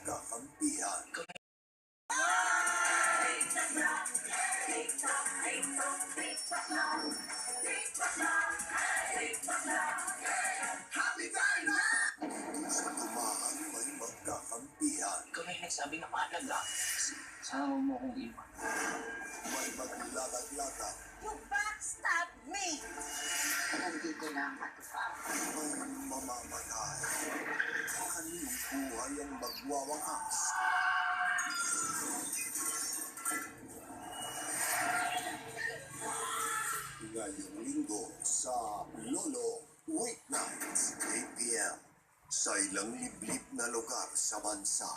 magkakampihan. Sa tumahan may magkakampihan. Ikaw na yung nagsabi na mahalaga. Sama mo kong iwan. May maglalaglaga. You backstabbed me! Nandito lang, Matufa. May mamamatay. Kanilang buhay ang magwawakas. Ngayong linggo sa Lolo Weeknights, 8 p.m. sa ilang liblib na lugar sa bansa.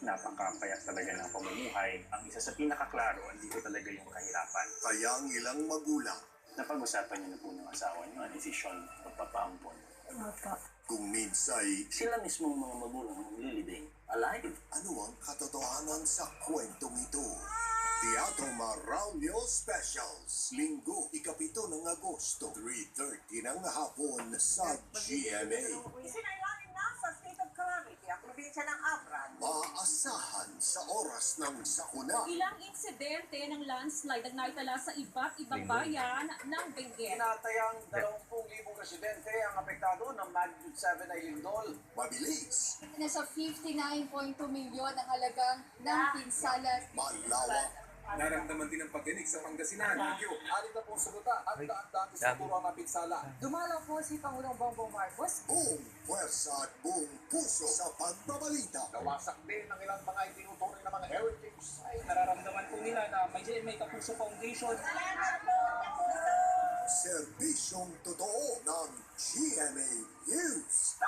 Napakapayak talaga ng pamumuhay. Ang isa sa pinakaklaro, andito talaga yung kahirapan. Kaya ang ilang magulang, Napag-usapan niyo na po ng asawa niyo ang desisyon pagpapaampon. kung minsay, Sila mismong mga magulang ang nililibing. Alive. ano ang katotohanan sa kwentong ito? Teatro Maraulio Specials, Linggo, ikapito ng Agosto, 3:30 ng hapon sa GMA. Isinailalim na sa state of calamity ang probinsya ng Abran. Maasahan sa oras ng sakuna. Ilang insidente ng landslide ang naitala sa iba't ibang bayan ng Benguet. Tinatayang 20,000 residente ang apektado ng magnitude 7 na lindol. Mabilis, Nasa 59.2 milyon ang halagang ng pinsala. malawak, Naramdaman din ang pagyanig sa Pangasinan. Bagyo. Alit na pong saguta at daan-daan sa puro ang napinsala. Dumalaw po si Pangulong Bongbong Marcos. buong puwersa at buong puso sa pagbabalita. Nawasak din ng ilang mga itinuturing na mga heritage site. Nararamdaman po nila na may Kapuso Foundation. Salamat po, Kapuso! Serbisyong totoo ng GMA News.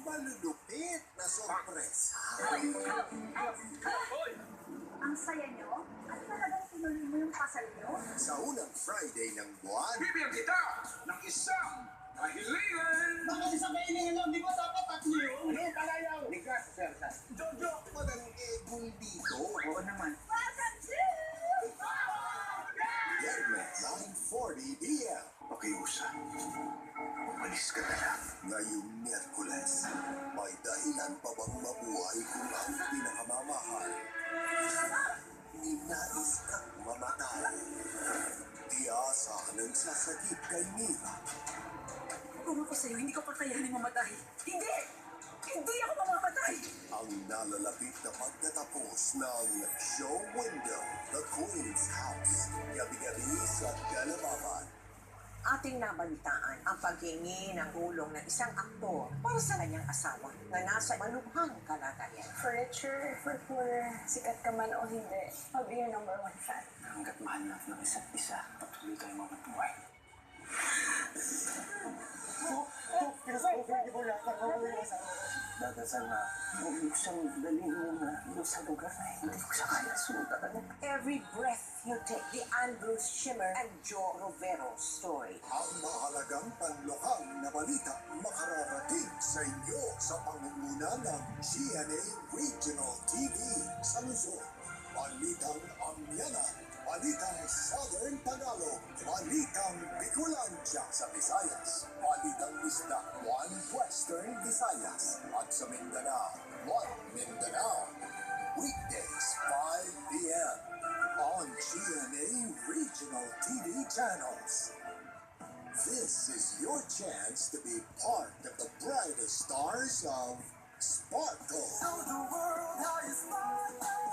Malulupit na sorpresa. Ang saya nyo? At talagang tinuloy mo yung kasal nyo? Sa unang Friday ng buwan, Bibigyan kita ng isang kahilingan. Baka isang kailingan lang, di ba dapat tatlo yun? Ano kalayaw? Ligas, sir. Jojo, walang egol dito. Oo naman. Welcome to... Biyernes, 9:40 p.m. Pakiusan. Umalis ka na lang. Ngayong Miyerkules, may dahilan pa bang mabuhay kung ang pinakamamahal? Ninais kang mamatay. Tiasa ng sasagip kay Mira. Kung ako sa'yo, hindi ko patayanin mamatay. Hindi! Hindi ako mamamatay! Ang nalalapit na pagtatapos ng show window, The Queen's House. Gabi-gabi sa Galababan. Ating nabalitaan ang paghingi ng tulong ng isang aktor para sa kanyang asawa na nasa malubhang kalagayan. Furniture, for sikat ka man o hindi, I'll be your number one fan. Hanggat mahal natin ng isa't isa, patuloy tayo mabuhay. Dadasal na huwag mo siyang dalhin muna doon sa lugar na hindi ko siya kaya sundan. Every breath you take, the Andrews Schimmer and Joe Rovero story. Ang mahalagang panlokal na balita makararating sa inyo sa pangunguna ng GMA Regional TV sa Luzon. Balitang Amyana, Balitang Southern Tagalog, Balitang Bicolandia sa Visayas, Balitang Isla, One Western Visayas, at sa Mindanao, One Mindanao. Weekdays, 5 p.m. on GMA Regional TV channels. This is your chance to be part of the brightest stars of Sparkle.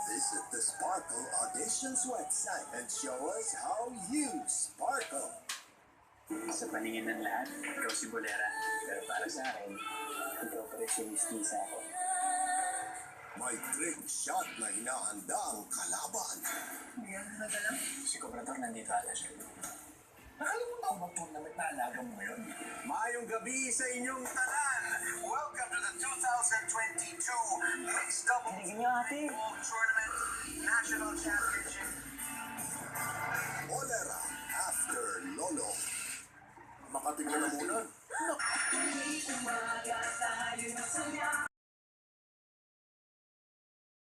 Visit the Sparkle Auditions website and show us how you sparkle. Sa paningin ng lahat, ikaw si Bolera. Pero para sa akin, ikaw pa rin si Mistisa ako. May trick shot na hinahanda ang kalaban. Si Kobrador nandito ata siya. Nakalimutan mo ba tournament na alaga mo ngayon? Mayong gabi sa inyong tanan! Welcome to the 2022 Mixed Double Volleyball Tournament National Championship. Bolera after Lolo. Makatingnan na muna.